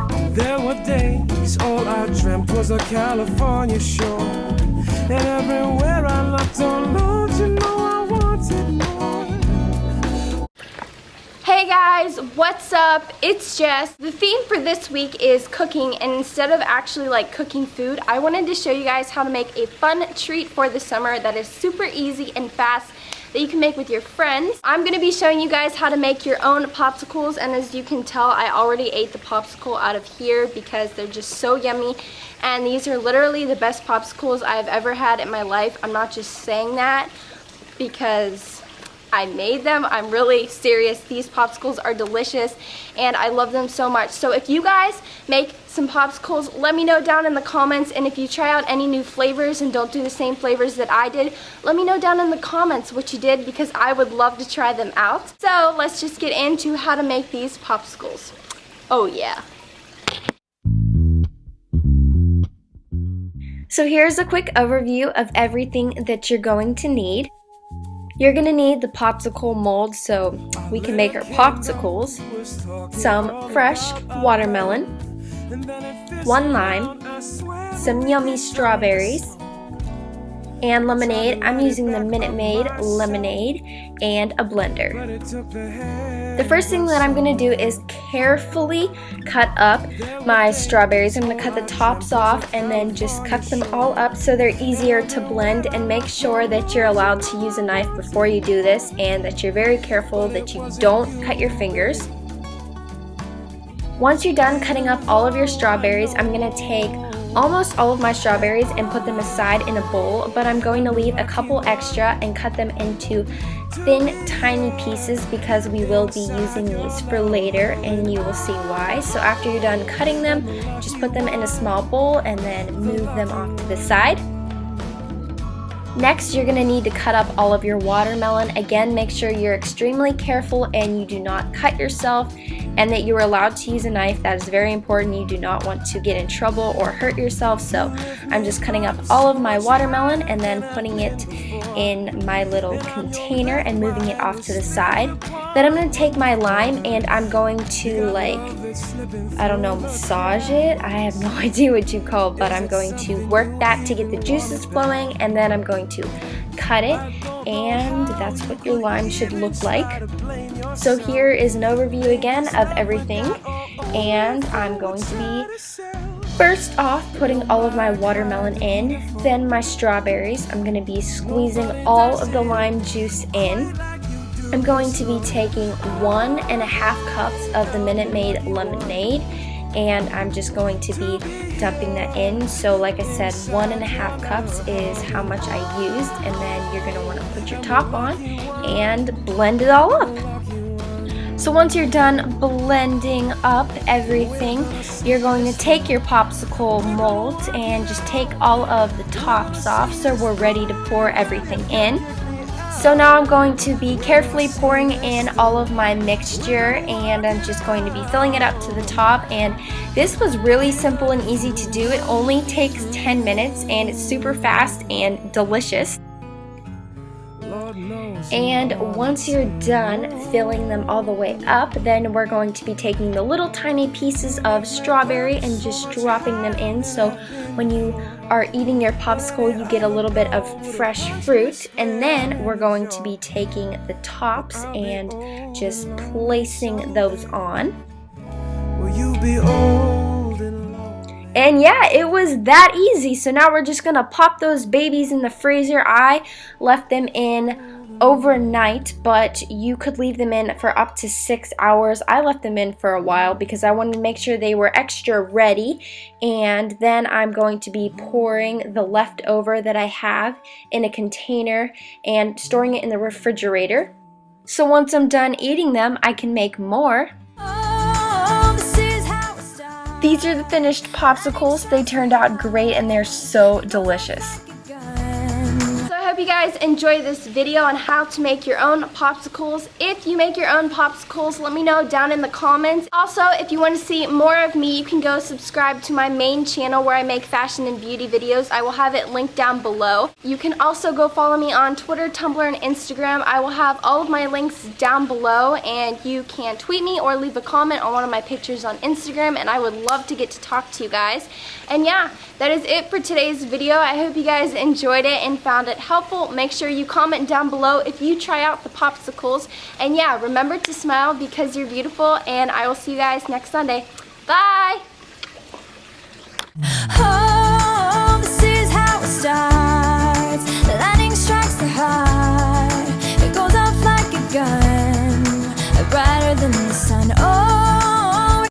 There were days all I dreamt was a California shore, and everywhere I looked, oh Lord, you know I wanted more. Hey guys, what's up? It's Jess. The theme for this week is cooking, and instead of actually like cooking food, I wanted to show you guys how to make a fun treat for the summer that is super easy and fast that you can make with your friends. I'm gonna be showing you guys how to make your own popsicles, and as you can tell, I already ate the popsicle out of here because they're just so yummy, and these are literally the best popsicles I've ever had in my life. I'm not just saying that because I made them. I'm really serious. These popsicles are delicious and I love them so much. So if you guys make some popsicles, let me know down in the comments, and if you try out any new flavors and don't do the same flavors that I did, let me know down in the comments what you did because I would love to try them out. So let's just get into how to make these popsicles. Oh yeah. So here's a quick overview of everything that you're going to need. You're gonna need the popsicle mold so we can make our popsicles, some fresh watermelon, 1 lime, some yummy strawberries, and lemonade. I'm using the Minute Maid lemonade and a blender. The first thing that I'm gonna do is carefully cut up my strawberries. I'm gonna cut the tops off and then just cut them all up so they're easier to blend, and make sure that you're allowed to use a knife before you do this and that you're very careful that you don't cut your fingers. Once you're done cutting up all of your strawberries, I'm gonna take almost all of my strawberries and put them aside in a bowl, but I'm going to leave a couple extra and cut them into thin, tiny pieces because we will be using these for later and you will see why. So after you're done cutting them, just put them in a small bowl and then move them off to the side. Next, you're going to need to cut up all of your watermelon. Again, make sure you're extremely careful and you do not cut yourself, and that you're allowed to use a knife. That is very important. You do not want to get in trouble or hurt yourself. So I'm just cutting up all of my watermelon and then putting it in my little container and moving it off to the side. Then I'm going to take my lime and I'm going to massage it. I have no idea what you call it, but I'm going to work that to get the juices flowing, and then I'm going to cut it, and that's what your lime should look like. So here is an overview again of everything, and I'm going to be first off putting all of my watermelon in, then my strawberries. I'm going to be squeezing all of the lime juice in. I'm going to be taking 1.5 cups of the Minute Maid lemonade, and I'm just going to be dumping that in. So like I said, 1.5 cups is how much I used, and then you're going to want to put your top on and blend it all up. So once you're done blending up everything, you're going to take your popsicle molds and just take all of the tops off so we're ready to pour everything in. So now I'm going to be carefully pouring in all of my mixture, and I'm just going to be filling it up to the top. And this was really simple and easy to do. It only takes 10 minutes and it's super fast and delicious. And once you're done filling them all the way up, then we're going to be taking the little tiny pieces of strawberry and just dropping them in. So when you are eating your popsicle, you get a little bit of fresh fruit. And then we're going to be taking the tops and just placing those on. Will you be old and long? And yeah, it was that easy. So now we're just gonna pop those babies in the freezer. I left them in overnight, but you could leave them in for up to 6 hours. I left them in for a while because I wanted to make sure they were extra ready, and then I'm going to be pouring the leftover that I have in a container and storing it in the refrigerator. So once I'm done eating them, I can make more. These are the finished popsicles. They turned out great and they're so delicious. hope you guys enjoy this video on how to make your own popsicles. If you make your own popsicles, let me know down in the comments. Also, if you want to see more of me, you can go subscribe to my main channel where I make fashion and beauty videos. I will have it linked down below. You can also go follow me on Twitter, Tumblr, and Instagram. I will have all of my links down below, and you can tweet me or leave a comment on one of my pictures on Instagram, and I would love to get to talk to you guys. And yeah, that is it for today's video. I hope you guys enjoyed it and found it helpful. Make sure you comment down below if you try out the popsicles. And yeah, remember to smile because you're beautiful, and I will see you guys next Sunday. Bye!